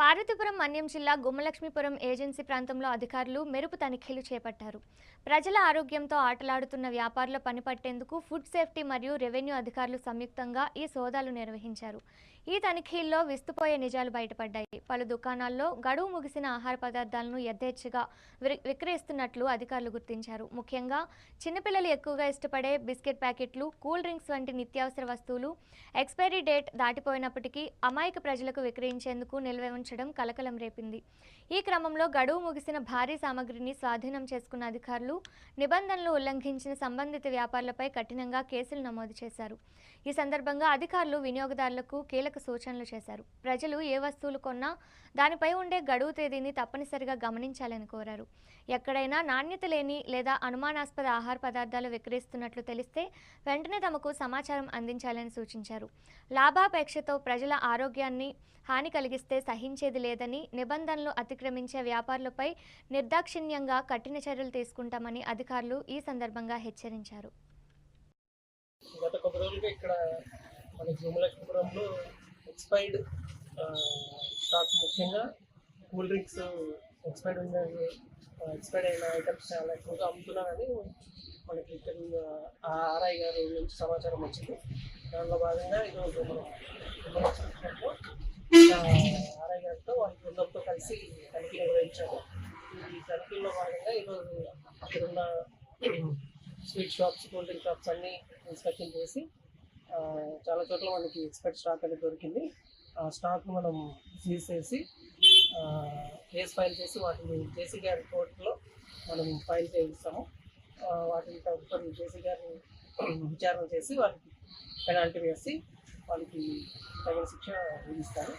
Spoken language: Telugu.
పార్వతీపురం మన్యం జిల్లా గుమ్మలక్ష్మీపురం ఏజెన్సీ ప్రాంతంలో అధికారులు మెరుపు తనిఖీలు చేపట్టారు. ప్రజల ఆరోగ్యంతో ఆటలాడుతున్న వ్యాపారుల పనిపట్టేందుకు ఫుడ్ సేఫ్టీ మరియు రెవెన్యూ అధికారులు సంయుక్తంగా ఈ సోదాలు నిర్వహించారు. ఈ తనిఖీల్లో విస్తుపోయే నిజాలు బయటపడ్డాయి. పలు దుకాణాల్లో గడువు ముగిసిన ఆహార పదార్థాలను యథేచ్ఛగా విక్రయిస్తున్నట్లు అధికారులు గుర్తించారు. ముఖ్యంగా చిన్నపిల్లలు ఎక్కువగా ఇష్టపడే బిస్కెట్ ప్యాకెట్లు, కూల్ డ్రింక్స్ వంటి నిత్యావసర వస్తువులు ఎక్స్పైరీ డేట్ దాటిపోయినప్పటికీ అమాయక ప్రజలకు విక్రయించేందుకు నిల్వ ఉంచడం కలకలం రేపింది. ఈ క్రమంలో గడువు ముగిసిన భారీ సామగ్రిని స్వాధీనం చేసుకున్న అధికారులు నిబంధనలు ఉల్లంఘించిన సంబంధిత వ్యాపారులపై కఠినంగా కేసులు నమోదు చేశారు. ఈ సందర్భంగా అధికారులు వినియోగదారులకు కీలక సూచనలు చేశారు. ప్రజలు ఏ వస్తువులు కొన్నా దానిపై ఉండే గడువు తేదీని తప్పనిసరిగా గమనించాలని కోరారు. ఎక్కడైనా నాణ్యత లేని లేదా అనుమానాస్పద ఆహార పదార్థాలు విక్రయిస్తున్నట్లు తెలిస్తే వెంటనే తమకు సమాచారం అందించాలని సూచించారు. లాభాపేక్షతో ప్రజల ఆరోగ్యాన్ని హాని కలిగిస్తే సహించేది లేదని, నిబంధనలు అతిక్రమించే వ్యాపారులపై నిర్దాక్షిణ్యంగా కఠిన చర్యలు తీసుకుంటామని అధికారులు ఈ సందర్భంగా హెచ్చరించారు. గత కొద్ది రోజులుగా ఇక్కడ మన గుమ్మలక్ష్మీపురంలో ఎక్స్పైర్డ్ స్టాక్, ముఖ్యంగా కూల్ డ్రింక్స్ ఎక్స్పైర్డ్ అయిన ఐటమ్స్ చాలా ఎక్కువగా అమ్ముతున్నారని మనకి ఇక్కడ ఆర్ఐ గారి నుంచి సమాచారం వచ్చింది. దానిలో భాగంగా ఈరోజు మనం గుమ్మలక్ష్మీపురంలో ఆర్ఐ గారితో వాళ్ళ బృందంతో కలిసి తనిఖీ నిర్వహించాము. ఈ తనిఖీల్లో భాగంగా ఈరోజు ఇక్కడున్న sweet shops, cool drink shops అన్నీ ఇన్స్పెక్షన్ చేసి చాలా చోట్ల మనకి ఎక్స్పైర్డ్ స్టాక్ అనేది దొరికింది. ఆ స్టాక్ను మనం సీజ్ చేసి కేసు ఫైల్ చేసి వాటిని జేసీ గారి కోర్టులో మనం ఫైల్ చేయిస్తాము. వాటిని తదుపరి జేసీ గారిని విచారణ చేసి వాళ్ళకి పెనాల్టీ వేసి వాళ్ళకి తగిన శిక్ష విధిస్తారు.